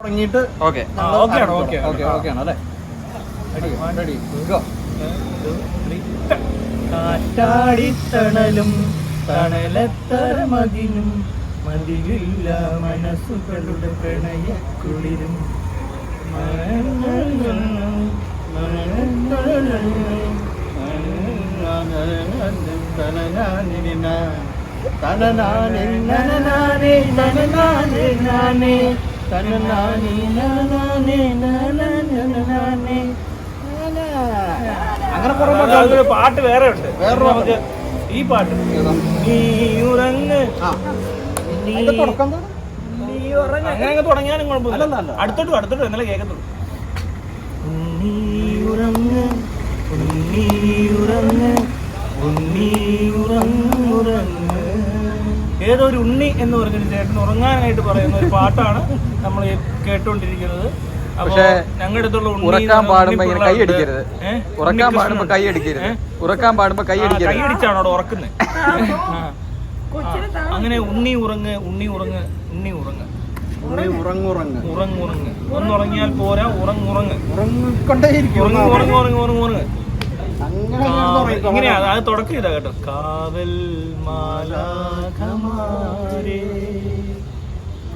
തുടങ്ങിയിട്ട് കാറ്റാടിത്തണലും തണലത്തരമതിനും മതിലില്ല മനസ്സുകളുടെ പ്രണയക്കുളിരും അങ്ങനെ കുറെ പാട്ട് വേറെ ഉണ്ട്. വേറെ ഈ പാട്ട് നീ ഉറങ്ങ് അങ്ങനെ തുടങ്ങിയാലും കുഴപ്പമില്ല. അടുത്തോട്ട് എന്നാലേ കേൾക്കത്തുള്ളൂ. ഉണ്ണി ഉറങ്ങ് ഉണ്ണി ഉറങ്ങ് ഉണ്ണി ഉറങ്ങുറങ്ങ്. ഏതോ ഒരു ഉണ്ണി എന്ന് പറഞ്ഞൊരു ചേട്ടൻ ഉറങ്ങാനായിട്ട് പറയുന്ന ഒരു പാട്ടാണ് നമ്മൾ കേട്ടുകൊണ്ടിരിക്കുന്നത്. പക്ഷേ ഞങ്ങളുടെ അടുത്തുള്ള ഉറക്കാൻ പാടുമ്പോ കൈ അടിക്കരുത്. ഉറക്കാൻ പാടുമ്പോ കൈ അടിക്കരുത്. ഉറക്കാൻ പാടുമ്പോ കൈ അടിക്കരുത്. കൈ അടിച്ചാണ് അവിടെ ഉറക്കുന്നത്. അങ്ങനെ ഉണ്ണി ഉറങ്ങ് ഉണ്ണി ഉറങ്ങ് ഉണ്ണി ഉറങ്ങ് ഉറങ്ങുറങ്ങ് ഉറങ്ങുറങ്ങ്. ഒന്നുറങ്ങിയാൽ പോരാ, ഉറങ്ങുറങ്ങ് ഉറങ്ങുറങ്ങ്. ഇങ്ങനെയാ അത് തുടക്കം ചെയ്താ കേട്ടോ. കാവൽ മാലാഖമാരേ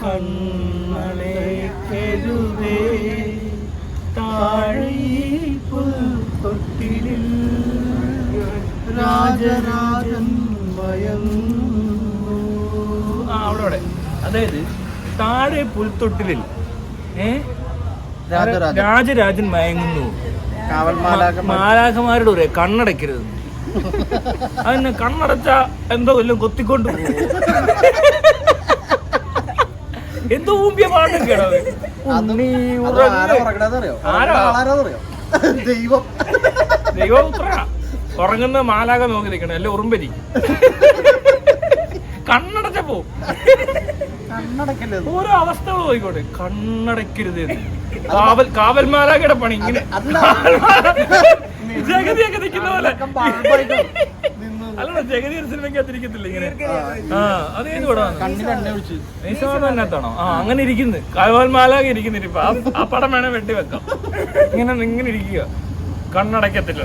കണ്ണളെ കെരുവേ താഴീപ്പുൽ തൊട്ടിലിൽ രാജരാജൻ വയങ്ങുന്നു. അവിടെ അതായത് താഴെ പുൽത്തൊട്ടിലിൽ രാജരാജൻ മയങ്ങുന്നു. മാലാഖമാരുടെ ഒരേ കണ്ണടയ്ക്കരുത്. അതിന് കണ്ണടച്ച എന്തോ വല്ലതും കൊത്തിക്കൊണ്ട് പോകും. എന്തോ ഊമ്പിയ പാട്ടും കേടത്. ദൈവപുത്ര ഉറങ്ങുന്ന മാലാഖ നോക്കി നിൽക്കണം. അല്ലെ ഉറുമ്പരി കണ്ണടച്ചപ്പോ ഓരോ അവസ്ഥകൾ പോയിക്കോട്ടെ. കണ്ണടയ്ക്കരുത്. കാവൽ മാലാഖയുടെ പണി ഇങ്ങനെ ജഗതിയൊക്കെ നിൽക്കുന്ന പോലെ. അല്ല ജഗതി ഒരു സിനിമയ്ക്കകത്തിരിക്കത്തില്ല ഇങ്ങനെ. അതേത് പടമാണോ? അങ്ങനെ ഇരിക്കുന്നു കാവൽ മാലാഖ ഇരിക്കുന്നില്ല. ഇപ്പൊ ആ പടം വേണേ വെട്ടിവെക്കാം. ഇങ്ങനെ ഇരിക്കുക, കണ്ണടയ്ക്കത്തില്ല.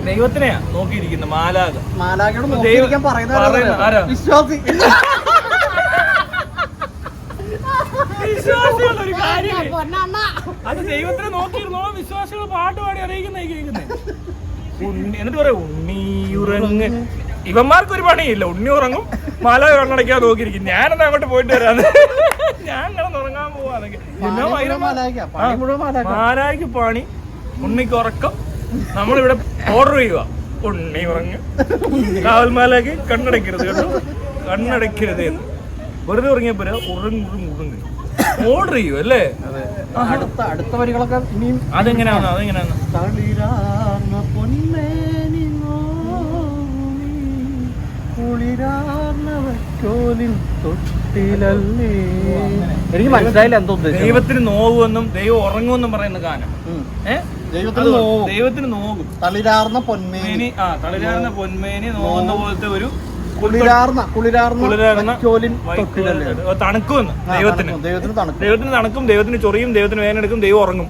ദൈവത്തിനെയാ നോക്കിയിരിക്കുന്നു മാലാഖ. വിശ്വാസികളുടെ ഒരു കാര്യം അത് ദൈവത്തിനെ നോക്കിയിരുന്നോ. വിശ്വാസികൾ പാട്ട് പാടി അറിയിക്കുന്നേ കേൾക്കുന്നേ. എന്നിട്ട് പറയാം ഉണ്ണി ഉറങ്ങ്. ഇവന്മാർക്കൊരു പണിയില്ല. ഉണ്ണി ഉറങ്ങും, മാലാഖ കണ്ണടയ്ക്കാൻ നോക്കിയിരിക്കും. ഞാനെന്നാ അങ്ങോട്ട് പോയിട്ട് വരാന്ന്. ഞാൻ കിടന്ന് ഉറങ്ങാൻ പോവാന്നൊക്കെ. മാലാഖയ്ക്ക് പണി, ഉണ്ണിക്ക് ഉറക്കം. നമ്മളിവിടെ ഓർഡർ ചെയ്യുക. ഉണ്ണി ഉറങ്ങ്, കാവൽ മാലാഖ കണ്ണടയ്ക്കരുത് കേട്ടോ, കണ്ണടയ്ക്കരുത്. വെറുതെ ഉറങ്ങിയ പോരാ, ഉറങ്ങുറങ്ങ് ഓർഡർ ചെയ്യൂ അല്ലേ. അടുത്ത വരികളൊക്കെ അതെങ്ങനെയാണ്? എനിക്ക് മനസ്സിലായില്ല എന്തോ. ദൈവത്തിന് നോവുമെന്നും ദൈവം ഉറങ്ങുമെന്നും പറയുന്ന ഗാനം. ദൈവത്തിന് നോവും. തളിരാർന്ന പൊന്മേനി. തളിരാർന്ന പൊന്മേനി നോവുന്ന പോലത്തെ ഒരു തണുക്കുമെന്ന്. ദൈവത്തിന് തണുക്കും, ദൈവത്തിന് ചൊറിയും, ദൈവത്തിന് വേനെടുക്കും, ദൈവം ഉറങ്ങും.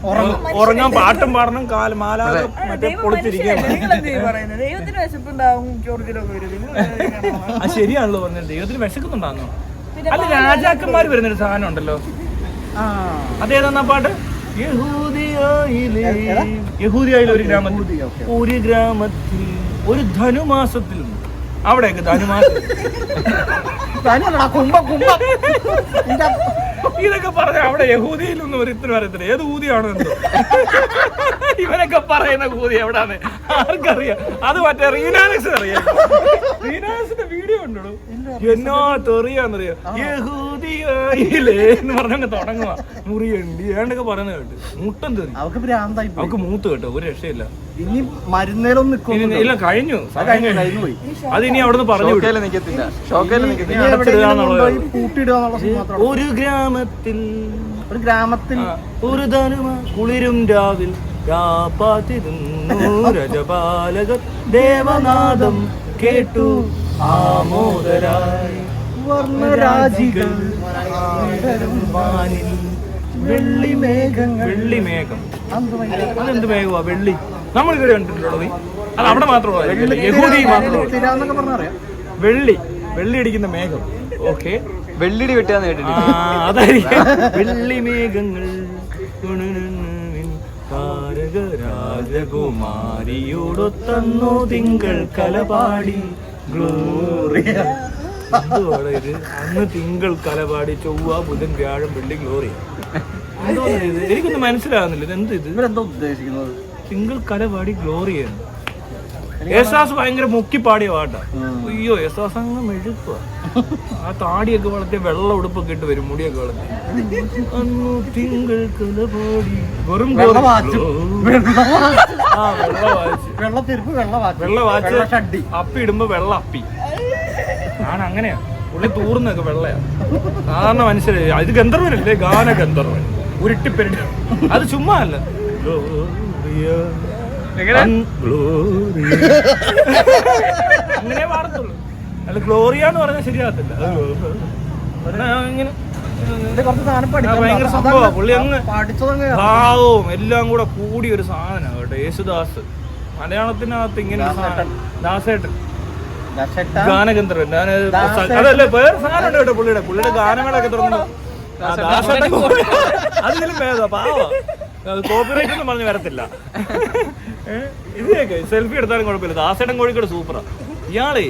ഉറങ്ങാൻ പാട്ടും പാടണം. മാലാഖ മറ്റേ പൊളിച്ചിരിക്കുകയാണ്. ശരിയാണല്ലോ പറഞ്ഞത്. ദൈവത്തിന് വിശക്കുന്നുണ്ടാകുന്നു. അല്ല രാജാക്കന്മാര് വരുന്നൊരു സാധനം ഉണ്ടല്ലോ. അതേതാ പാട്ട്? യഹൂദിയായിലെ ഒരു ഗ്രാമത്തിൽ ഒരു ധനുമാസത്തിൽ. അവിടെയൊക്കെ ധനുമാസം ഇതൊക്കെ പറഞ്ഞ അവിടെ യഹൂദിയിലൊന്നും ഒരുത്തിന് അറിയത്തില്ല. ഏത് ഊതിയാണോ എന്തോ ഇവനൊക്കെ പറയുന്ന ഊതി എവിടാന്ന് ആർക്കറിയാം. അത് മറ്റേ റീനാനക്സ് അറിയാം. റീനാനക്സിന്റെ വീഡിയോ ഉണ്ടോ? എന്നോ തെറിയാന്നറിയാം. യഹൂദിയായില്ലേ എന്ന് പറഞ്ഞ തുടങ്ങുക. മുറിയുണ്ട് ഏണ്ടൊക്കെ പറയുന്നത് കേട്ട് മുട്ടം തെറി. അവർക്ക് മൂത്ത് കേട്ടോ, ഒരു രക്ഷയില്ല. ഇനി മരുന്നേലൊന്നും ഇല്ല, കഴിഞ്ഞു. അതിനി അവിടുന്ന് പറഞ്ഞു. ഒരു ഗ്രാമത്തിൽ ഒരു ധനുമ കുളിരും രാവിൽ രജപാലക ദേവനാദം കേട്ടു ആമോദരായി വർണ്ണരാജികൾ വെള്ളിമേഘങ്ങൾ. വെള്ളിമേഘം അതെന്ത് മേഘമാ? വെള്ളി നമ്മൾ ഇവിടെ കണ്ടിട്ടുള്ളൂ. നീ അത് അവിടെ മാത്രമുള്ള യഹൂദി മാത്രമേ വെള്ളി വെള്ളി അടിക്കുന്ന മേഘം. ഓക്കെ, വെള്ളിടി വെട്ടാന്ന് കേട്ടിട്ട് അതായിരിക്കും വെള്ളിമേഘങ്ങൾ. രാജകുമാരിയോടൊത്തന്നു തിങ്കൾ കലപാടി ഗ്ലോറിയ. എന്തുവാണ് ഇത്? അന്ന് തിങ്കൾ കലപാടി, ചൊവ്വ ബുധൻ വ്യാഴം വെള്ളി ഗ്ലോറിയ. എന്തോ ഇത് എനിക്കൊന്നും മനസ്സിലാകുന്നില്ല. ഇത് എന്ത് ഇത്? ഇവരെന്താ ഉദ്ദേശിക്കുന്നത്? തിങ്കൾ കലപാടി ഗ്ലോറിയ. യേശുദാസ് ഭയങ്കര മുക്കി പാടിയ പാട്ടാ. അയ്യോ, യേശുദാസ് അങ്ങ് മെഴുക്കുക. ആ താടിയൊക്കെ വളർത്തിയ വെള്ള ഉടുപ്പൊക്കെ ഇട്ട് വരും, മുടിയൊക്കെ വളർത്തി. അന്നു തിങ്കൾ കലപാടി വെറും വെള്ള വാച്ച്, അപ്പി ഇടുമ്പോ വെള്ള അപ്പി ആണ്. അങ്ങനെയാ പുള്ളി തൂർന്നൊക്കെ വെള്ളയാ. സാധാരണ മനുഷ്യരെ ഇത് ഗന്ധർവനല്ലേ? ഗാന ഗന്ധർവൻ ഉരുട്ടിപ്പെരുട്ടി. അത് ചുമ്മാ അല്ല. അങ്ങനെ പാടത്തുള്ളൂ. അല്ല, ഗ്ലോറിയ എന്ന് പറഞ്ഞാൽ ശരിയാകത്തില്ല. ഇങ്ങനെ ഭയങ്കര സംഭവ. പുള്ളി അങ്ങ് ഭാവവും എല്ലാം കൂടെ കൂടിയ ഒരു സാധനമാണ് കേട്ടോ യേശുദാസ്. മലയാളത്തിനകത്ത് ഇങ്ങനെ ദാസേട്ടൻ ഗാനഗന്ധർവൻ. അതല്ലേ വേറെ സാധനം ഉണ്ട് കേട്ടോ പുള്ളിയുടെ ഗാനങ്ങളൊക്കെ തുറന്നു. അതിലും ഭേദം പാവ. കോപ്പിറൈറ്റ് ഒന്നും പറഞ്ഞ് വരത്തില്ല. ഇതിലേക്ക് സെൽഫി എടുത്താലും കുഴപ്പമില്ല. ദാസേട്ടൻ കോഴിക്കോട് സൂപ്പറാ. ഇയാളെ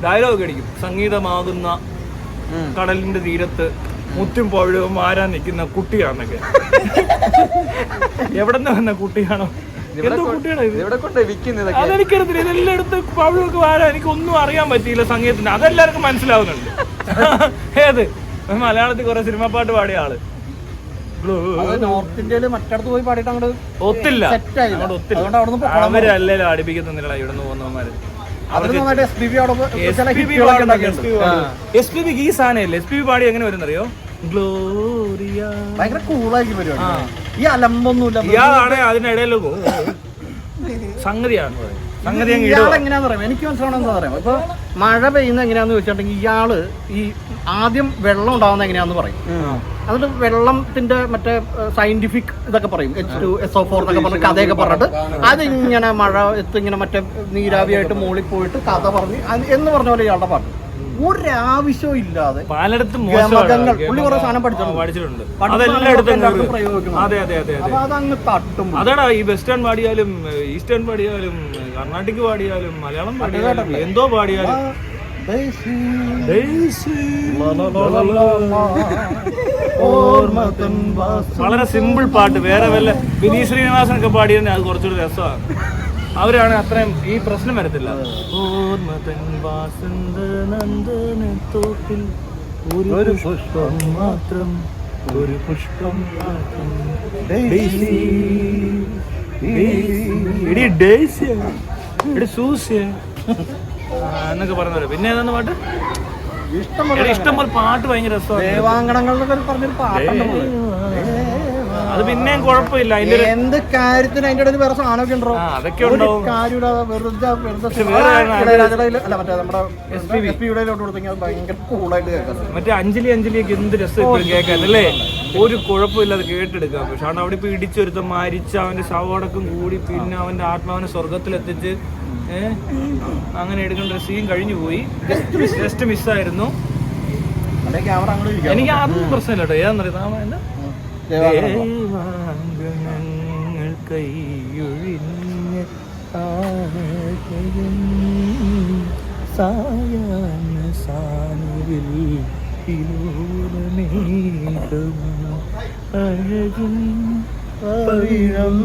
ഡയലോഗ് അടിക്കും. സംഗീതമാകുന്ന കടലിന്റെ തീരത്ത് മുറ്റും പവിഴവും മാരാൻ നിൽക്കുന്ന കുട്ടിയാണെന്നൊക്കെ. എവിടെ നിന്ന് വന്ന കുട്ടിയാണോ? എന്തോ കുട്ടിയാണോ ഇത്? അതെനിക്കറിയത്തില്ല. ഇതെല്ലാം എടുത്ത് പവിഴമൊക്കെ വാരാൻ എനിക്കൊന്നും അറിയാൻ പറ്റിയില്ല സംഗീതത്തിന്. അതെല്ലാവർക്കും മനസ്സിലാവുന്നുണ്ട്. ഏത് മലയാളത്തിൽ കുറെ സിനിമ പാട്ട് പാടിയ ആള് നോർത്ത് ഇന്ത്യയില് മറ്റടുത്ത് പോയി പാടിയിട്ട് അങ്ങോട്ട് ഒത്തില്ല. അവരല്ലേ അടിപ്പിക്കുന്നില്ല ഇവിടെ നിന്ന് പോകുന്നവന്മാര്. SPB ഈ സാധനല്ലേ? SPB പാടി എങ്ങനെ വരുന്നറിയോ? ഗ്ലോറിയ. ഭയങ്കര കൂളായിരിക്കും പരിപാടി. ഈ അലമ്പൊന്നുമില്ല. ഇയാളാണ് അതിനിടയിൽ സംഗതിയാണ്. ഇയാളെങ്ങനെയാന്ന് പറയാം, എനിക്ക് മനസ്സിലാവണം എന്താ പറയാം. ഇപ്പൊ മഴ പെയ്യുന്ന എങ്ങനെയാന്ന് വെച്ചിട്ടുണ്ടെങ്കിൽ ഇയാള് ഈ ആദ്യം വെള്ളം ഉണ്ടാവുന്ന എങ്ങനെയാന്ന് പറയും. എന്നിട്ട് വെള്ളത്തിന്റെ മറ്റേ സയന്റിഫിക് ഇതൊക്കെ പറയും, H2SO4 എന്നൊക്കെ പറഞ്ഞ കഥയൊക്കെ പറഞ്ഞിട്ട് അതിങ്ങനെ മഴ ഇങ്ങനെ മറ്റേ നീരാവിയായിട്ട് മുകളിൽ പോയിട്ട് കഥ പറഞ്ഞ് എന്ന് പറഞ്ഞ പോലെ ഇയാളുടെ പാട്ട്. ഒരാവശ്യവും ഇല്ലാതെ പലയിടത്തും പുള്ളി കുറെ സാധനം പഠിച്ചിട്ടുണ്ട്. അതങ്ങ് തട്ടും. അതാടാ ഈ വെസ്റ്റേൺ പാടിയാലും ഈസ്റ്റേൺ പാടിയാലും കർണാട്ടിക് പാടിയാലും മലയാളം പാടിയാലും എന്തോ പാടിയാലും വളരെ സിമ്പിൾ പാട്ട്. വേറെ വല്ല വിനീത് ശ്രീനിവാസനൊക്കെ പാടിയിരുന്നെ അത് കുറച്ചുകൂടി രസമാണ്. അവരാണ് അത്രയും ഈ പ്രശ്നം വരത്തില്ല. ഓർമ്മതൻ വാസന്ത നന്ദനത്തോപ്പിൽ ഒരു പുഷ്പം മാത്രം, ഒരു പുഷ്പം മാത്രം, എന്നൊക്കെ പറഞ്ഞ. പിന്നെ ഏതാന്ന് പാട്ട്? ഇഷ്ടംപോലെ പാട്ട് ഭയങ്കര രസമാണ്. പറഞ്ഞൊരു പാട്ടുണ്ട്. അത് പിന്നെയും കുഴപ്പമില്ല. എന്ത് കാര്യത്തിന് അതിന്റെ ഇടയിൽ വേറെ സാധനമൊക്കെ ഉണ്ടോ? അതൊക്കെ മറ്റേ അഞ്ജലിയൊക്കെ എന്ത് രസം കേൾക്കാൻ അല്ലേ? ഒരു കുഴപ്പമില്ലാതെ കേട്ടെടുക്കാം. പക്ഷെ അവിടെ ഇപ്പൊ ഇടിച്ചൊരുത്തം മരിച്ച അവന്റെ ശവടക്കം കൂടി പിന്നെ അവന്റെ ആത്മാവിനെ സ്വർഗത്തിലെത്തിച്ച് അങ്ങനെ എടുക്കേണ്ട ഒരു സീൻ കഴിഞ്ഞു പോയി. ജസ്റ്റ് മിസ്സായിരുന്നു. എനിക്ക് അതൊന്നും പ്രശ്നമില്ല കേട്ടോ. ഏതാന്നറിയാം ങ്ങൾ കൈയൊഴിഞ്ഞ സായാഹ്ന സാനുവിൽ അഴകും പവിഴം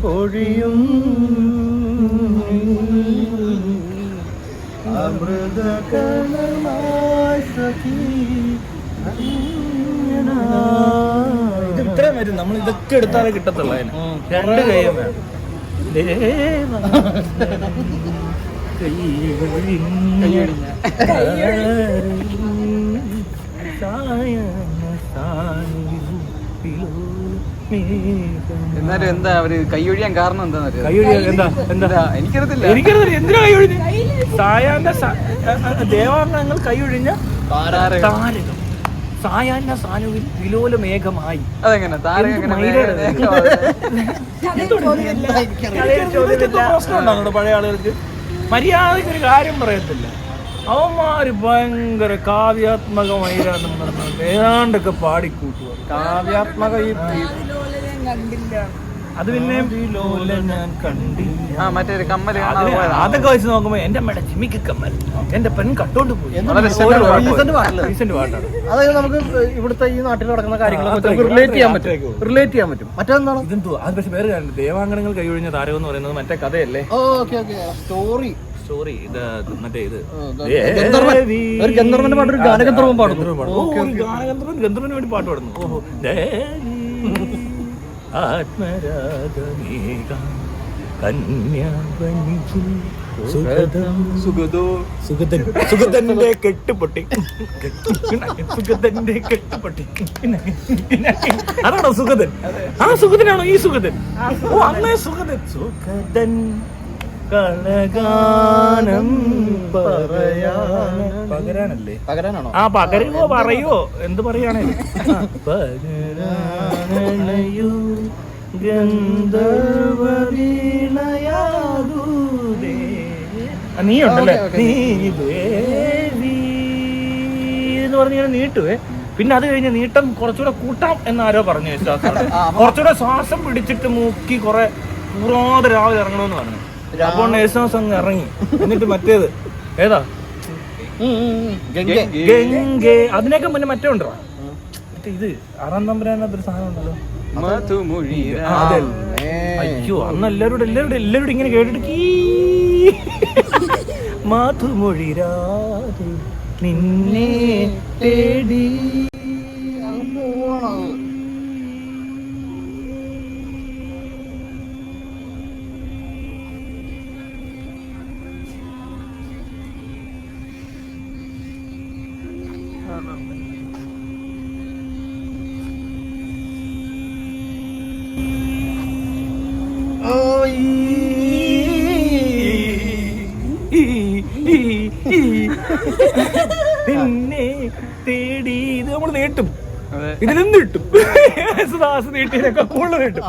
പൊഴിയും അമൃതകണമായി സഖി. ഇത്രയും വരും. നമ്മൾ ഇതൊക്കെ എടുത്താലേ കിട്ടത്തുള്ളൂ. അതിന് രണ്ട് കൈയും വേണം. എന്നാലും എന്താ അവര് കൈയൊഴിയാൻ കാരണം എന്താ? എനിക്കറിയത്തില്ല എന്തിനാ കൈയൊഴിഞ്ഞ. സായാഹ്ന ദേവാംഗങ്ങൾ കൈയൊഴിഞ്ഞ താരകം സായാഹ്ന സാനുവിൽ വിലോല മേഘമായി. അതെങ്ങനെ താരകം എങ്ങനെ പ്രശ്നമുണ്ടോ പഴയ ആളുകൾക്ക്? മര്യാദയ്ക്ക് ഒരു കാര്യം പറയത്തില്ല. അവന്മാര് ഭയങ്കര കാവ്യാത്മകമായിരാന്നും പറഞ്ഞത് ഏതാണ്ടൊക്കെ പാടിക്കൂട്ടുക. കാവ്യാത്മക അത് പിന്നെ ഞാൻ കണ്ടില്ല. മറ്റേ കമ്മല് അതൊക്കെ വെച്ച് നോക്കുമ്പോ എന്റെ അമ്മയുടെ ജിമിക്ക് കമ്മൽ എന്റെ പെൺ കട്ടോണ്ട് പോയി. റീസെന്റ് പാട്ടാണ്. അതായത് നമുക്ക് ഇവിടുത്തെ ഈ നാട്ടിൽ നടക്കുന്ന കാര്യങ്ങളൊക്കെ റിലേറ്റ് ചെയ്യാൻ പറ്റും. മറ്റെന്താണ് ഇതെന്തോ അത്? പക്ഷെ വേറെ കാര്യം, ദേവാങ്കണങ്ങൾ കൈയൊഴിഞ്ഞ താരം എന്ന് പറയുന്നത് മറ്റേ കഥയല്ലേ? സ്റ്റോറി ഇത് മറ്റേ ഇത് ഗന്ധർവന്റെ പാട്ട്, ഒരു ഗാനഗന്ധർവൻ പാടുന്നു. ഗന്ധർവന് വേണ്ടി പാട്ട് പാടുന്നു. ആത്മരാഗമേക സുഗതന്റെ കെട്ടുപൊട്ടി അതാണോ സുഗതൻ? ആ സുഗതനാണോ ഈ സുഗതൻ? ഓ അന്നേ സുഗതൻ. സുഗതൻ കളഗാനം പകരാനല്ലേ? പകരാനാണോ? ആ പകരുവോ പറയോ എന്ത് പറയാണേലും പകരാനയോ ഗന്ധർവീണയാകൂദേ. നീ ഉണ്ടല്ലേ നീ ദേവി എന്ന് പറഞ്ഞിങ്ങനെ നീട്ടുവേ. പിന്നെ അത് കഴിഞ്ഞ് നീട്ടം കുറച്ചുകൂടെ കൂട്ടാം എന്നാരോ പറഞ്ഞു. കുറച്ചുകൂടെ ശ്വാസം പിടിച്ചിട്ട് മൂക്കി കുറെ കൂറാതെ രാവിലെ ഇറങ്ങണമെന്ന് പറഞ്ഞു. അപ്പോൾ യേശുദാസ് അങ്ങ് ഇറങ്ങി. എന്നിട്ട് മറ്റേത് ഏതാ ഗംഗേ, അതിനൊക്കെ മുന്നേ മറ്റേ ഉണ്ടോ മറ്റേ ഇത് 6-ാം തമ്പുരാനകത്തൊരു സാധനം ഉണ്ടല്ലോ. അയ്യോ അന്ന് എല്ലാവരോടും ഇങ്ങനെ കേട്ടിട്ട് മാധുമൊഴിരാതെ നിന്നെ തേടി. പിന്നെ തേടി ഇത് നമ്മൾ നീട്ടും, ഇതിലും നീട്ടും. യേശുദാസ് നീട്ടിയതിനൊക്കെ കൂടുതൽ നീട്ടും.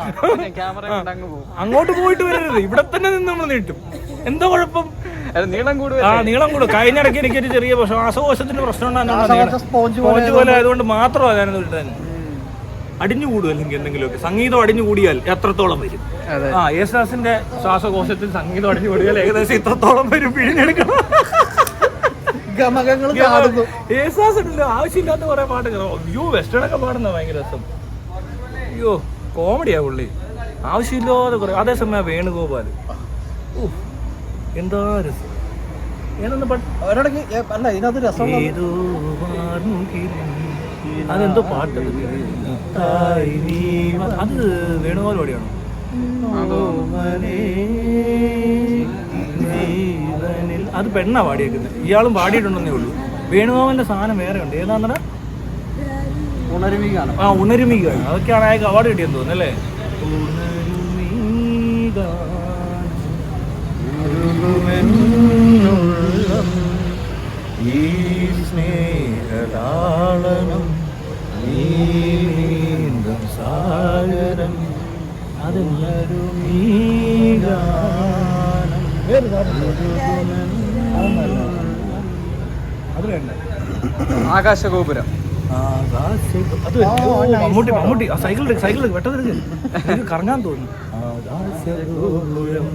അങ്ങോട്ട് പോയിട്ട് വരരുത്, ഇവിടെ തന്നെ നിന്ന് നമ്മൾ നീട്ടും. എന്താ കുഴപ്പം? നീളം കൂടും. കഴിഞ്ഞിടയ്ക്ക് എനിക്കൊരു ചെറിയ ശ്വാസകോശത്തിന്റെ പ്രശ്നം ഉണ്ടാകുന്ന സ്പോഞ്ച് പോലെ ആയതുകൊണ്ട് മാത്രമാണ് ഞാനത് വിട്ടാൻ. അടിഞ്ഞുകൂടും അല്ലെങ്കിൽ എന്തെങ്കിലുമൊക്കെ സംഗീതം അടിഞ്ഞുകൂടിയാൽ എത്രത്തോളം വരും? യേശുദാസിന്റെ ശ്വാസകോശത്തിൽ സംഗീതം അടിഞ്ഞുകൂടിയാൽ ഏകദേശം ഇത്രത്തോളം വരും. പിഴിഞ്ഞെടുക്കണം. യേശുദാസ് ഉണ്ടല്ലോ ആവശ്യമില്ലാത്ത കുറെ പാട്ടുകൾ. അയ്യോ വെസ്റ്റേണൊക്കെ പാടുന്ന ഭയങ്കര രസം. അയ്യോ കോമഡിയാ പുള്ളി, ആവശ്യമില്ലാതെ കുറെ. അതേസമയം വേണുഗോപാൽ എന്താ രസം. അതെന്തോ പാട്ട്, അത് വേണുഗോപാൽ പാടിയാണോ? അത് പെണ്ണാ പാടിയേക്കുന്നത്. ഇയാളും പാടിയിട്ടുണ്ടെന്നേ ഉള്ളൂ. വേണുഗോപാലിന്റെ സാധനം വേറെ ഉണ്ട്. ഏതാണെന്നാ? ഉണരുമി ഗാനം. അതൊക്കെയാണ് അയാൾക്ക് അവാർഡ് കിട്ടിയെന്ന് തോന്നുന്നു അല്ലേ? ഈ സ്നേഹലാളനം നീന്തും സാഗരം അതെല്ലാരും ഈ ഗാനം. അത് വേണ്ട. ആകാശഗോപുരം. അത് മമ്മൂട്ടി ആ സൈക്കിൾ വെട്ടതെടുക്ക്, എനിക്ക് കറങ്ങാൻ തോന്നുന്നു. ആകാശഗോപുരം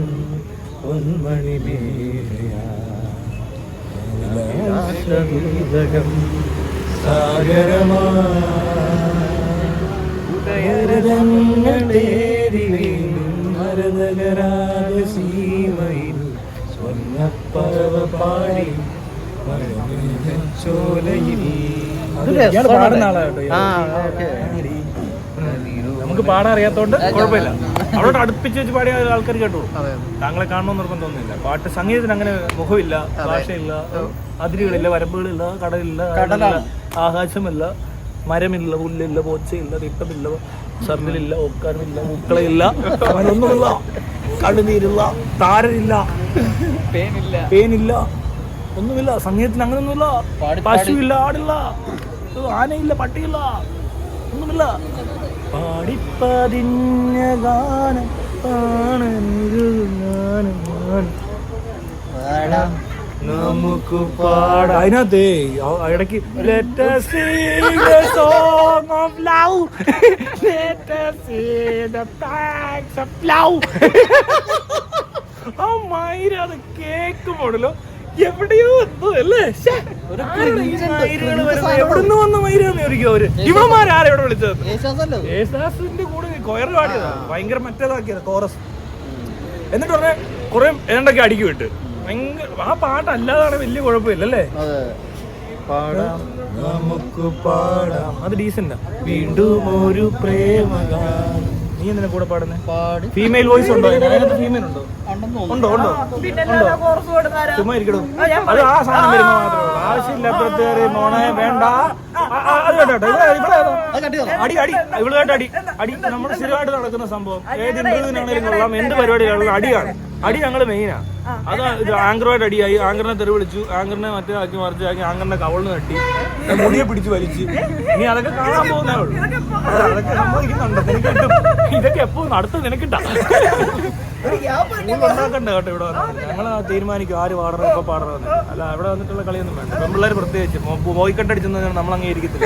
പൊന്മണി മേഘയാ സാഗരമാരതങ്ങളേരി മരതകരാഗസീമയിൽ സ്വർണ്ണപ്പറവ പാടി ചോലയിൽ. പാടുന്ന ആളാട്ടോ. നമുക്ക് പാടാൻ അറിയാത്തോണ്ട് കുഴപ്പമില്ല. അവിടെ അടുപ്പിച്ച് വെച്ച് പാടിയ ആൾക്കാർ കേട്ടോളൂ. താങ്കളെ കാണണമെന്ന് നിർബന്ധമൊന്നുമില്ല. പാട്ട് സംഗീതത്തിന് അങ്ങനെ മുഖമില്ല, ഭാഷയില്ല, അതിരുകളില്ല, വരമ്പുകളില്ല, കടലില്ല, ആകാശമില്ല, മരമില്ല, പുല്ലില്ല, പോച്ചയില്ല, തിട്ടമില്ല, സർന്നിലില്ല, ഒക്കാരമില്ല, മുക്കളയില്ല, അവനൊന്നുമില്ല, കണ്ണുനീരില്ല, താരനില്ല, പേനില്ല, ഒന്നുമില്ല സംഗീതത്തിന് അങ്ങനെയൊന്നുമില്ല. പശുവില്ല, ആടില്ല, ആനയില്ല, പട്ടിയില്ല, ഒന്നുമില്ല. പാടിപ്പതിഞ്ഞ ഗാനം നമുക്ക് പാടാം. അതിനകത്ത് ഇടയ്ക്ക് let us sing the song of love, let us sing the thanks of love. ആ മൈര അത് കേക്കുമ്പോഴല്ലോ എവിടെയോ എന്തോ അല്ലേ, എവിടുന്ന് വന്ന മൈരാന്ന് ചോദിക്കും അവര്. ഇവന്മാരാരെ ഇവിടെ വിളിച്ചത്? യേശുദാസിന്റെ കൂടെ കൊയർ പാടിയതാ, ഭയങ്കര മറ്റേതാക്കിയത് കോറസ്. എന്നിട്ട് പറഞ്ഞ കുറെ ഏണ്ടൊക്കെ അടുക്കി വിട്ട് ഭയങ്കര. ആ പാട്ടല്ലാതാണ് വലിയ കുഴപ്പമില്ലല്ലേ. നമുക്ക് പാടാം, അത് ഡീസന്റാ. വീണ്ടും ഒരു പ്രേമഗാനം. നീ എന്തിനാ കൂടെ പാടുന്നേ? ഫീമെയിൽ വോയിസ് ഉണ്ടോ? അതിനകത്ത് ഫീമെയിൽ ഉണ്ടോ? ഉണ്ടോ ഉണ്ടോ ചുമ്മാ ഇരിക്കണോ? അത് ആ സാധനം വരുമ്പോ മാത്രമേ ഉള്ളൂ. ആവശ്യമില്ലാത്ത മോണെ വേണ്ട. അത് കേട്ടോ അടി അടി ഇവളുമായിട്ട് അടി അടി നമ്മുടെ സ്ഥിരമായിട്ട് നടക്കുന്ന സംഭവം. ഏത് ഇന്റർവ്യൂവിനാണെങ്കിലും കൊള്ളാം, എന്ത് പരിപാടികളും അടിയാണ്. അടി ഞങ്ങള് മെയിനാ. അത് ആങ്കറുമായിട്ട് അടിയായി, ആങ്കറിനെ തെറി വിളിച്ചു, ആങ്കറിനെ മറ്റേ ആക്കി മറിച്ചാക്കി, ആങ്കറിന്റെ കവളിന് തട്ടി, മുടിയെ പിടിച്ച് വലിച്ചു. ഇനി അതൊക്കെ കാണാൻ പോകുന്നേ ഉള്ളൂ. അതൊക്കെ സംഭവിക്കുന്നുണ്ട്. നിനക്ക് കിട്ടും. ഇതൊക്കെ എപ്പോഴും അടുത്ത് നിനക്കിട്ടാ ഉണ്ടാക്കണ്ട കേട്ടോ. ഇവിടെ വന്നിട്ട് ഞങ്ങൾ തീരുമാനിക്കും ആര് പാടണം, എപ്പോൾ പാടണമെന്ന്. അല്ല ഇവിടെ വന്നിട്ടുള്ള കളിയൊന്നും വേണ്ട. പെൺപിള്ളേർ പ്രത്യേകിച്ച് ബോയ്ക്കട്ടടിച്ചെന്ന് നമ്മൾ അംഗീകരിക്കത്തില്ല.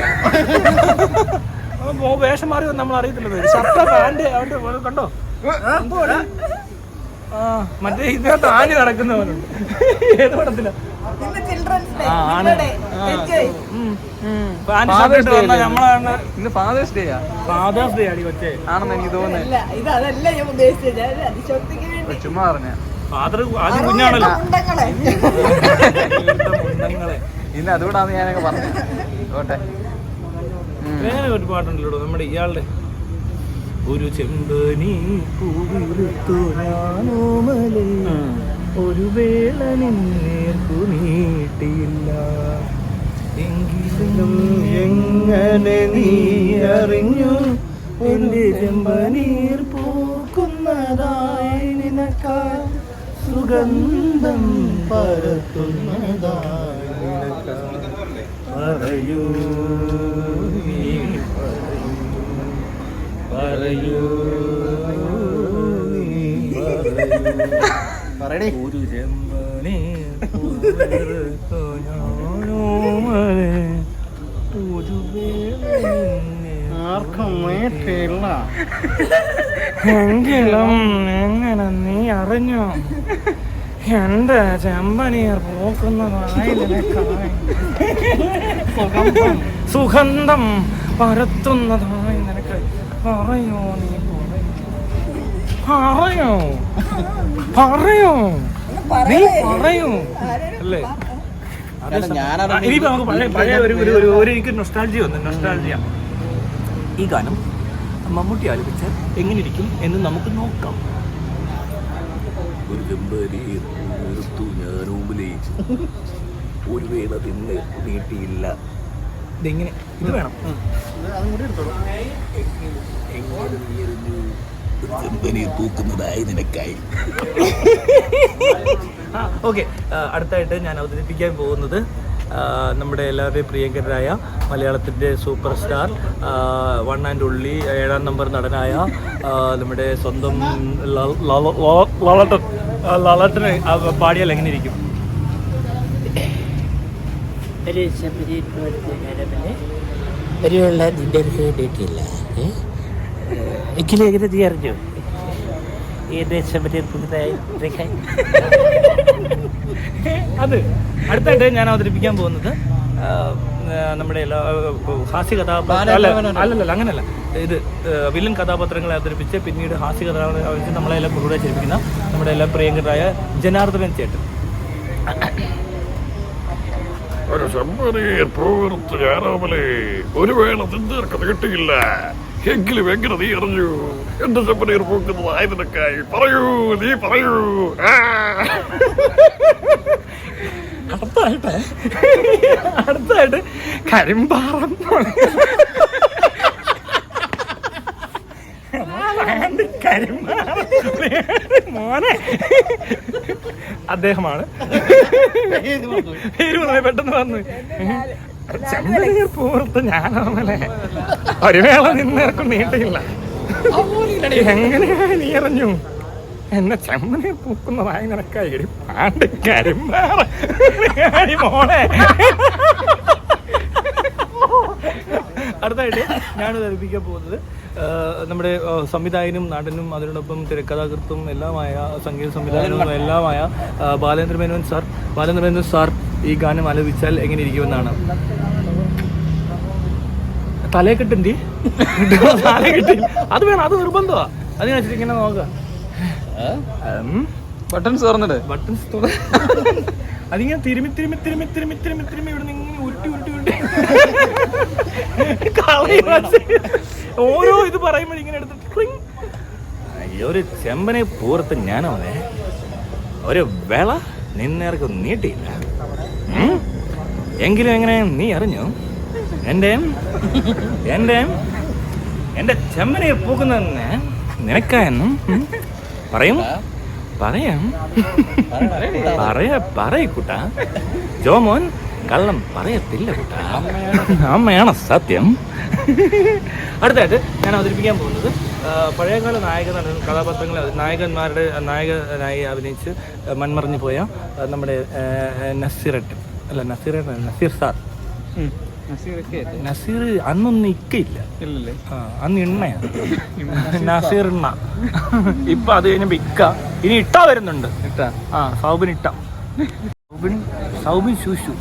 വേഷം മാറി നമ്മൾ അറിയത്തില്ല. ഷർട്ട് പാന്റ് അവന്റെ കണ്ടോ എന്തോ മറ്റേ ഇതിനകത്ത് ആഞ്ഞ് നടക്കുന്നവനുണ്ട്. ഏത് പടത്തില ഫാദേഴ്സ് ഡേ അടി കൊച്ചേ ആണെന്ന് എനിക്ക് തോന്നുന്നത്. ചുമ്മാ പറഞ്ഞ ഫാദർ ആദ്യം കുഞ്ഞാണല്ലോ. ഇന്ന് അതുകൊണ്ടാണ് ഞാനൊക്കെ പറഞ്ഞത്. വേറെ ഒരു പാട്ടുണ്ടല്ലോ നമ്മുടെ ഇയാളുടെ. ഒരു ചെമ്പനി പൂവിരുത്തു ഞാനോമലേ, ഒരു വേള നിന്നേർക്കു നീട്ടിയില്ല, എങ്കിലും എങ്ങനെ നീ അറിഞ്ഞു എന്റെ ചെമ്പനീർ പൂക്കുന്നതായി, നിനക്കാൽ സുഗന്ധം പരത്തുന്നതായി, നിനക്കാൽ പറയൂ പറയൂ ഒരു ചെമ്പനെ ആർക്കും മേട്ടില്ല, എങ്കിലും എങ്ങനെ നീ അറിഞ്ഞു എന്റെ ചെമ്പനീർ പോക്കുന്നതായി, നിനക്കായി സുഗന്ധം പരത്തുന്നതായി, നിനക്ക് പറയോ നീ പറയോ പറയോ നീ പറയോ അല്ലേ. ഇനിയിപ്പോ നമുക്ക് പഴയ ഒരു എനിക്ക് നൊസ്റ്റാൾജിയ വന്നു. നൊസ്റ്റാൾജിയ ഈ ഗാനം മമ്മൂട്ടി ആലപിച്ച എങ്ങനെ ഇരിക്കും എന്ന് നമുക്ക് നോക്കാം. ഒരു ഒരു വേള തിന്ന് നീട്ടിയില്ല. ഇതെങ്ങനെ ഇത് വേണം. പൂക്കുന്നതായി നിനക്കായി. ഓക്കെ, അടുത്തായിട്ട് ഞാൻ അവതരിപ്പിക്കാൻ പോകുന്നത് നമ്മുടെ എല്ലാവരുടെയും പ്രിയങ്കരനായ മലയാളത്തിൻ്റെ super star, one and only 7ാം നമ്പർ നടനായ നമ്മുടെ സ്വന്തം ലളട്ടനെ പാടിയാൽ എങ്ങനെ ഇരിക്കും? ഒരു നിന്റെ കേട്ടിട്ടില്ല എങ്കിലും എങ്ങനെ നീ അറിഞ്ഞു അത് അടുത്തായിട്ട് ഞാൻ അവതരിപ്പിക്കാൻ പോകുന്നത് നമ്മുടെ എല്ലാ ഹാസ്യ കഥാപാത്രം അല്ലല്ല അങ്ങനല്ല, ഇത് വില്ലൻ കഥാപാത്രങ്ങളെ അവതരിപ്പിച്ച് പിന്നീട് ഹാസ്യ കഥാപാത്രങ്ങളെ അവതരിച്ച് നമ്മളെല്ലാം കൂടെ ചിരിപ്പിക്കുന്ന നമ്മുടെ എല്ലാം പ്രിയങ്കരായ ജനാർദ്ദനൻ ചേട്ടൻ. ഒരു ചെമ്പനീർ പൂവിറുത്ത് ഞാനോമലേ, ഒരു വേള തിന്നേർക്കത് കിട്ടിയില്ല, എങ്കിലും എങ്ങനെ നീ അറിഞ്ഞു എന്റെ ചെമ്പനീർ പൂക്കുന്നതായി, നിനക്കായി പറയൂ നീ പറയൂ. അടുത്തായിട്ട് കരിമ്പാറം മോനെ അദ്ദേഹമാണ്. പേര് പറഞ്ഞു പെട്ടെന്ന് വന്നു. ചെമ്പനീർ പൂർത്ത് ഞാനാണല്ലേ ഒരു വേള നിന്നേർക്കും നീട്ടിയില്ല. എങ്ങനെയാ നീ അറിഞ്ഞു എന്നെ ചെമ്പനീർ പൂക്കുന്നതായി നിനക്കായി പാണ്ടിക്കാരും മോളെ. അടുത്തായിട്ട് ഞാൻ ധരിപ്പിക്കാൻ പോകുന്നത് നമ്മുടെ സംവിധായകനും നടനും അതിനോടൊപ്പം തിരക്കഥാകൃത്തും എല്ലാമായ സംഗീത സംവിധായകനും എല്ലാമായ ബാലേന്ദ്ര മേനോൻ സാർ. ബാലേന്ദ്ര മേനോൻ സാർ ഈ ഗാനം ആലപിച്ചാൽ എങ്ങനെ ഇരിക്കുമെന്നാണ്. തലയെക്കെട്ടി തലയെക്കെട്ടി അത് വേണം, അത് നിർബന്ധമാ. അതിന് വെച്ചിട്ട് ഇങ്ങനെ നോക്കുക. ബട്ടൺസ് തുറന്നിട്ട് ബട്ടൺസ് അതിങ്ങനെ തിരുമി ഇവിടെ നിന്ന് ഇങ്ങനെ ഉരുട്ടി ഓരോ ഇത് പറയുമ്പോൾ ഇങ്ങനെ എടുത്തിട്ട് ഒരു ചെമ്പനെ പൂർത്ത് ഞാനവനെ ഒരു വേള നിന്നേർക്ക് നീട്ടിയില്ല. എങ്കിലും എങ്ങനെ നീ അറിഞ്ഞു എന്റെ ചെമ്പനെ പൂക്കുന്നതെന്ന് നിനക്കായെന്നും പറയൂട്ടാ. ജോമോൻ കള്ളം പറയത്തില്ല കൂട്ടാ, അമ്മയാണ് സത്യം. അടുത്തായിട്ട് ഞാൻ അവതരിപ്പിക്കാൻ പോകുന്നത് പഴയകാല നായക കഥാപാത്രങ്ങളെ നായകനായി അഭിനയിച്ച് മൺമറിഞ്ഞു പോയ നമ്മുടെ നസീർ സാർ. നസീർ അന്നൊന്നും ഇക്കയില്ല, അന്ന് ഇണ്ണയാണ് നസീർ ഇണ്ണ. ഇപ്പൊ അത് കഴിഞ്ഞപ്പോ ഇക്ക, ഇനി ഇട്ട വരുന്നുണ്ട്. സൗബിൻ ഇട്ട, സൗബിൻ ശൂശു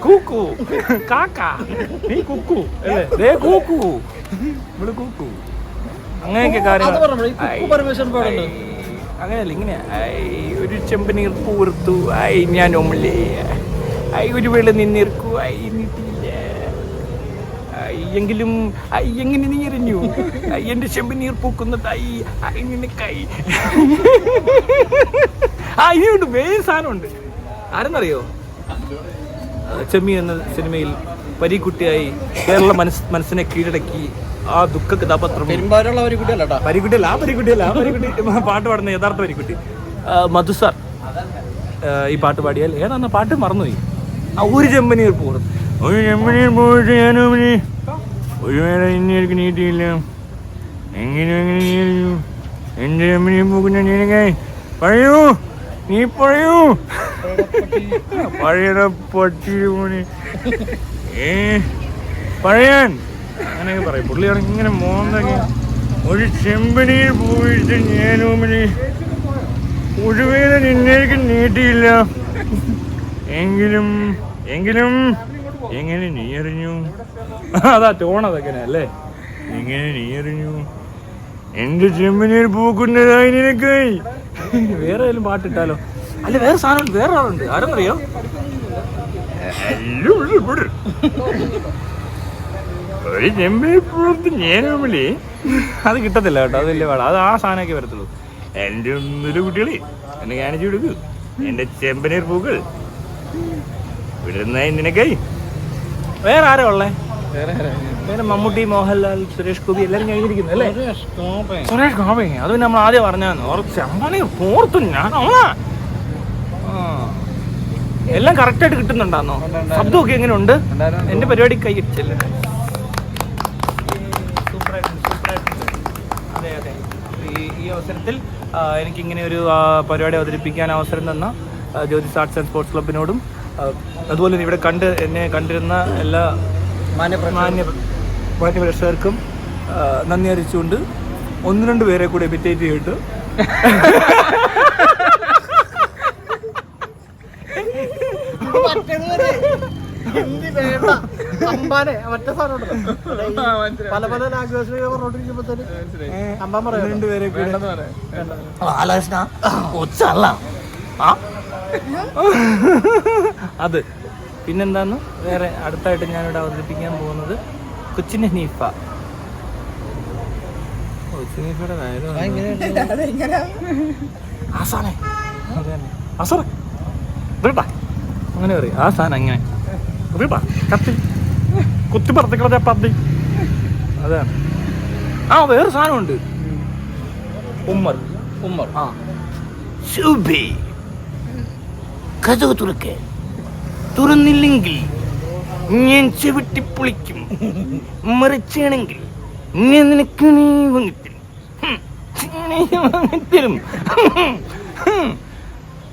കൂക്കു കാക്ക നീ കുക്കു അല്ലേ കൂക്കു ഇവിടെ കൂക്കു അങ്ങനെയൊക്കെ കാര്യങ്ങൾ. അങ്ങനെയല്ല, ഇങ്ങനെ ഒരു ചെമ്പനീർ പൂർത്തു ആയി ഞാൻ ഒമ്മലേ ഒരു വേള നിന്നിർക്കു ആയി നീട്ടിയില്ല എങ്കിലും എങ്ങനെ നീ എറിഞ്ഞു എന്റെ ചെമ്പനീർ പൂക്കുന്നതായി നിനക്കായി. ഇനിയുണ്ട്, വേറെ സാധനമുണ്ട്. ആരെന്നറിയോ? ചെമ്മി എന്ന സിനിമയിൽ പരീക്കുട്ടിയായി കേരള മനസ്സിനെ കീഴടക്കി ആ ദുഃഖ കഥാപാത്രം പരിക്കുട്ടിയല്ല, ആ പരിക്കുട്ടി പാട്ട് പാടുന്ന യഥാർത്ഥ പരിക്കുട്ടി മധു സാർ ഈ പാട്ട് പാടിയാൽ ഏതാന്ന പാട്ട് മറന്നുപോയി. ആ ഒരു ചെമ്പനീർ പൂർത്ത് ഒരു വേള ഇന്നേക്ക് നീട്ടിയില്ല എങ്ങനെ എന്റെ ചെമ്പനീർ പൂക്കുന്ന നീനക്കായി പറയൂ, നീ പറയൂ പഴയ പട്ടി പറയാൻ അങ്ങനെയൊക്കെ പറയും. പുള്ളിയാണ് ഇങ്ങനെ മോന്തങ്ങി ഒരു ചെമ്പനീർ പോയിട്ട് ഞാനോമിന് ഒരു വേള നിന്നേക്ക് നീട്ടിയില്ല എങ്കിലും എങ്ങനെ നീ അറിഞ്ഞു. അതാ ടോണതൊക്കെ അല്ലേ. എങ്ങനെ നീ അറിഞ്ഞു എന്റെ ചെമ്പനീർ പൂക്കുന്നതായി നിനക്കായി. വേറെ ഏതെങ്കിലും പാട്ടിട്ടാലോ? അല്ല, വേറെ സാധനം, വേറെ ആളുണ്ട്. ആരെന്നറിയോ? ഒരു ചെമ്പനീർ പൂർത്ത് ഞാനോമില്ലേ. അത് കിട്ടത്തില്ല കേട്ടോ, അത് വലിയ പാടാ. അത് ആ സാധനമൊക്കെ വരത്തുള്ളൂ. എൻ്റെ ഒന്നൊരു കുട്ടികളെ എന്നെ കാണിച്ചു കൊടുക്കൂ എന്റെ ചെമ്പനീർ പൂക്കൾ വിടുന്നായി നിനക്കായി. വേറെ ആരാ ഉള്ളേ? വേറെ മമ്മൂട്ടി, മോഹൻലാൽ, സുരേഷ് ഗോപി എല്ലാരും കഴിഞ്ഞിരിക്കുന്നു അല്ലേ? സുരേഷ് ഗോപി. അത് പിന്നെ നമ്മൾ ആദ്യം പറഞ്ഞാൽ ചെമ്പനീർ പൂർത്തു ഞാനാ. എല്ലാം കറക്റ്റായിട്ട് കിട്ടുന്നുണ്ടാന്നോ? ശബ്ദമൊക്കെ എങ്ങനെ ഉണ്ട്? എന്റെ പരിപാടി കൈ ഇടിച്ചല്ലേ? അതെ അതെ. ഈ അവസരത്തിൽ എനിക്കിങ്ങനെ ഒരു പരിപാടി അവതരിപ്പിക്കാൻ അവസരം തന്ന ജ്യോതിസ് ആർട്സ് ആൻഡ് സ്പോർട്സ് ക്ലബിനോടും അതുപോലെ ഇവിടെ എന്നെ കണ്ടിരുന്ന എല്ലാ മാന്യ പ്രേക്ഷകർക്കും നന്ദി അറിയിച്ചുകൊണ്ട് 1-2 പേരെ കൂടെ ഇമിറ്റേറ്റ് ചെയ്തിട്ട് പല പല ലാംഗ്വേജ് പറഞ്ഞോണ്ടിരിക്കുമ്പോഴത്തേന് അമ്പാൻ പറയാം 2 പേരെ അത്. പിന്നെന്താന്ന് വേറെ അടുത്തായിട്ട് ഞാനിവിടെ അവതരിപ്പിക്കാൻ പോകുന്നത് കൊച്ചിൻ ഹനീഫ. ഹനീഫയുടെ അങ്ങനെ പറയും. ആ സാധനം അങ്ങനെ കത്തി കുത്തിപ്പറത്തിക്കളഞ്ഞ പന്നി. അതാണ്. ആ വേറെ സാധനമുണ്ട്, ഉമ്മർ. ഉമ്മർ. ആ ശുഭേ കഥ തുറക്ക്, തുറന്നില്ലെങ്കിൽ ഞാൻ ചവിട്ടിപ്പൊളിക്കും, മറിച്ചാണെങ്കിൽ ഞാൻ നിനക്ക് നീ വാങ്ങിത്തരും.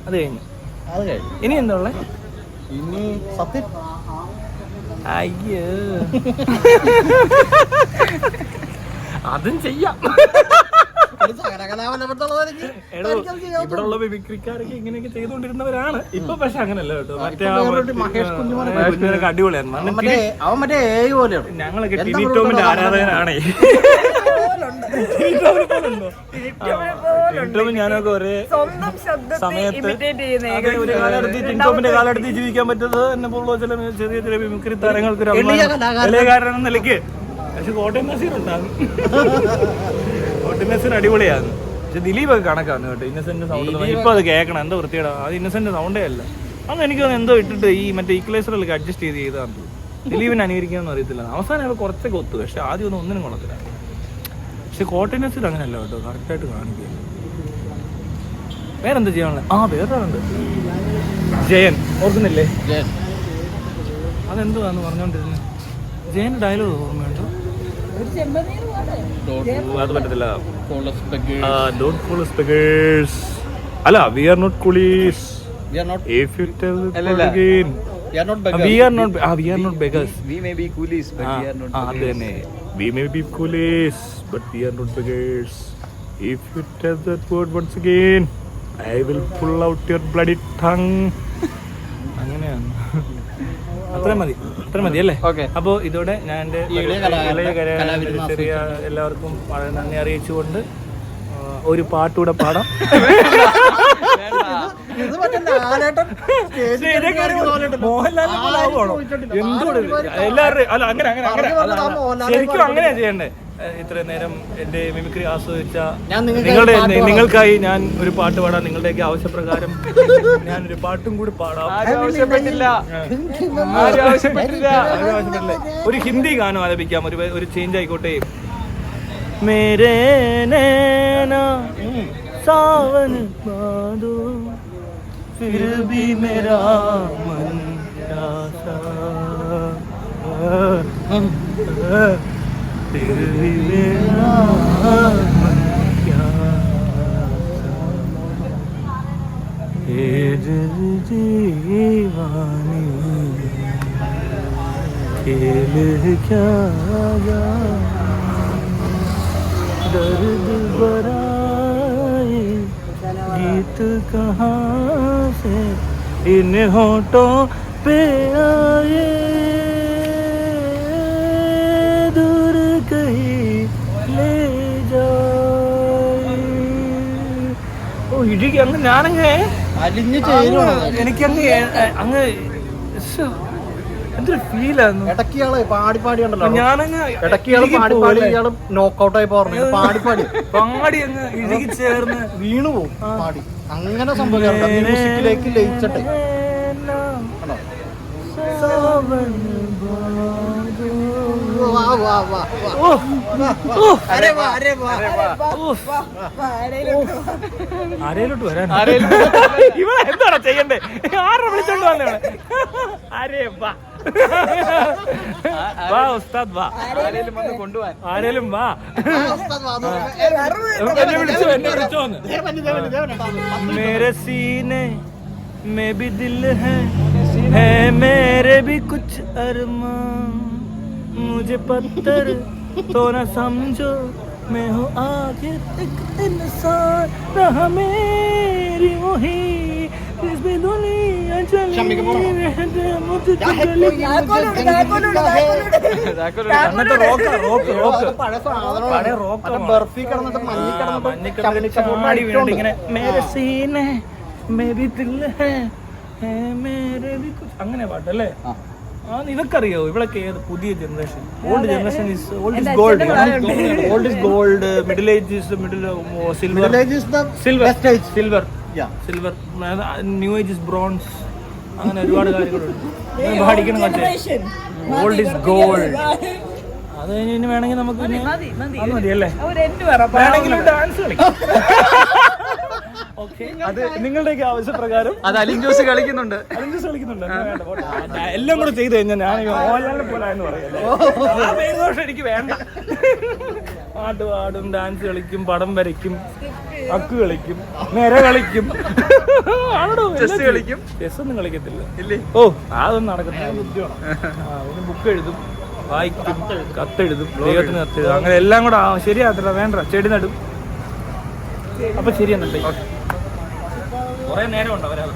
അത് കഴിഞ്ഞു. അത് കഴിഞ്ഞു. ഇനി എന്താ ഉള്ളേ? ഇനി സത്യം. അയ്യോ അതും ചെയ്യാം. ഇവിടെ ഉള്ള മിമിക്രിക്കാരൊക്കെ ഇങ്ങനെയൊക്കെ ചെയ്തുകൊണ്ടിരുന്നവരാണ് ഇപ്പൊ. പക്ഷെ അങ്ങനല്ല കേട്ടോ. മറ്റേ മഹേഷ് കുഞ്ഞുമോനൊക്കെ അടിപൊളിയായിരുന്നു. അവൻ മറ്റേ AI പോലെയാണ്. ഞങ്ങളൊക്കെ ടിനി ടോമിന്റെ ആരാധകനാണ്. ഞാനൊക്കെ ഒരേ സമയത്ത് ഒരു കാലഘട്ടത്തിൽ ടിനി ടോമിന്റെ കാലഘട്ടത്തിൽ ജീവിക്കാൻ പറ്റുന്നത് എന്നെ പോലുള്ള ചില ചെറിയ ചെറിയ മിമിക്രി താരങ്ങൾക്ക് ഒരു കലാകാരൻ എന്ന നിലയ്ക്ക്. പക്ഷെ കോട്ടയം നസീർ ഉണ്ടാകും. കോട്ടയം നസീർ അടിപൊളിയാണ്. പക്ഷെ ദിലീപൊക്കെ കണക്കാണ് കേട്ടോ. ഇന്നസെന്റ് സൗണ്ട് ഇപ്പൊ അത് കേൾക്കണം. എന്താ വൃത്തിയുടെ അത് ഇന്നസെന്റ് സൗണ്ടേ അല്ല. അത് എനിക്ക് എന്തോ ഇട്ടിട്ട് ഈ മറ്റേ ഈക്വലൈസറിലൊക്കെ അഡ്ജസ്റ്റ് ചെയ്താണ്. ദിലീപിനെ അനുകരിക്കാനൊന്നും അറിയത്തില്ല. അവസാനം അയാൾ കുറച്ചൊക്കെ ഒത്തു. പക്ഷെ ആദ്യം ഒന്നിനും കൊള്ളത്തില്ല. പക്ഷെ കോട്ടയം നസീർ അങ്ങനെയല്ല കേട്ടോ. കറക്റ്റായിട്ട് കാണിക്കുക. വേറെന്താ ചെയ്യാനുള്ളത്? ആ വേറൊരാളുണ്ട്, ജയൻ. ഓർക്കുന്നില്ലേ? അതെന്തുവാന്ന് പറഞ്ഞോണ്ടിരുന്നത്? ജയൻ ഡയലോഗ് ഓർമ്മയുണ്ടോ? അത് പറ്റത്തില്ല. Don't call us beggars. അല്ല, we are not coolies. We are not. If you tell it again. We are not beggars. We are not beggars. We may be coolies, but we are not അത് beggars. തന്നെ. We may be coolies, but we are not beggars. If you tell that word once again, I will pull out your bloody tongue. അങ്ങനെയാണ്. അത്ര മതി അല്ലേ? അപ്പോ ഇതോടെ ഞാൻ എൻ്റെ ചെറിയ എല്ലാവർക്കും വളരെ നന്ദി അറിയിച്ചുകൊണ്ട് ഒരു പാട്ടുകൂടെ പാടാം. മോഹൻലാലിനെ പോലെ ആവുകയാണോ? എന്തുകൊണ്ട് എല്ലാവരുടെയും അല്ല അങ്ങനെ ശരിക്കും അങ്ങനെയാ ചെയ്യണ്ടേ. ഇത്രയും നേരം എന്റെ മിമിക്രി ആസ്വദിച്ച നിങ്ങൾക്കായി ഞാൻ ഒരു പാട്ട് പാടാം. നിങ്ങളുടെയൊക്കെ ആവശ്യപ്രകാരം ഞാനൊരു പാട്ടും കൂടി പാടാം. ആവശ്യപ്പെട്ടില്ല. ഒരു ഹിന്ദി ഗാനം ആലപിക്കാം. ഒരു ചേഞ്ച് ആയിക്കോട്ടെ. മേരേ നൈനാ സാവൻ ബാദോ ഫിർ ഭി മേരാ മൻ പ്യാസാ फिर भी मेरा मन प्यासा ये दिल दीवानी खेल क्या दर्द भराए गीत कहाँ से इन होठों पे आए ഇടിക്ക് അങ്ങ് ഞാനങ്ങ് എനിക്കങ്ങ് അങ്ങ് എന്തൊരു ഫീലായിരുന്നു. ഇടയ്ക്ക് പാടി ഉണ്ടല്ലോ. ഞാനങ്ങ് ഇടയ്ക്ക് പാടി നോക്കൗട്ടായി പറഞ്ഞു പാടി അങ്ങ് ഇടുക്കി ചേർന്ന് വീണു പോകും പാടി. അങ്ങനെ സംഭവിക്കാറുണ്ട് മ്യൂസിക്കിലേക്ക് ലയിച്ചിട്ടെ. ആരേലോട്ട് വരാൻ ഇവിടെ എന്താണ് ചെയ്യണ്ടേ? ആരെ വിളിച്ചോണ്ട് വന്നേ? ആരേ വാ ഉസ്താദ് വാ. ആരേലും വാ. എന്നെ വിളിച്ചോന്ന്. മേരെ സീനെ में भी दिल है मेरे भी कुछ अरमान मुझे पत्थर तो न समझो मैं हूँ आखिर एक इंसान रहा मेरी वही इसमें दुनिया चली मुझे ബർഫി കിടന്നിട്ട് മഞ്ഞി കിടന്നിട്ട് ഇങ്ങനെ മേരെ സീനെ മേബി ദിൽ ഹേ മേരെ ബി കുച്ച് അങ്ങനെ പാട്ടല്ലേ? ഇതൊക്കറിയോ? ഇവിടൊക്കെ ഏത് പുതിയ generation? Old generation old is gold. Old is gold. Middle age is silver. New age is bronze. അങ്ങനെ ഒരുപാട് കാര്യങ്ങളുണ്ട്. പഠിക്കണം കൊച്ചേ. Gold is gold. അത് കഴിഞ്ഞ് ഇനി വേണമെങ്കിൽ നമുക്ക് അത് മതിയല്ലേ? വേണമെങ്കിൽ ഡാൻസ് കളിക്കാം. ഓക്കെ, അത് നിങ്ങളുടെയൊക്കെ ആവശ്യപ്രകാരം. അത് അലിൻ ജോസ് കളിക്കുന്നുണ്ട്. കളിക്കുന്നുണ്ട്. എല്ലാം കൂടെ ചെയ്ത് കഴിഞ്ഞാൽ ഞാൻ മോഹൻലാലിനെ പോലെ എന്ന് പറയല്ലേ. എനിക്ക് വേണ്ട. പാട്ട് പാടും, ഡാൻസ് കളിക്കും, പടം വരയ്ക്കും, അക്ക് കളിക്കും, നിര കളിക്കും, ചെസ് കളിക്കും. ചെസ് ഒന്നും കളിക്കത്തില്ല. ഇല്ലേ? ഓ, അതൊന്നും നടക്കത്തില്ല. ഒരു ബുക്ക് എഴുതും, വായിക്കും, കത്തെഴുതും, ദൈവത്തിന് കത്തെഴുതും. അങ്ങനെ എല്ലാം കൂടെ ശരിയാകത്തില്ല. വേണ്ട, ചെടി നടും. അപ്പൊ ശരിയെന്നുണ്ട്. കുറെ നേരം ഉണ്ടോ വരാതെ?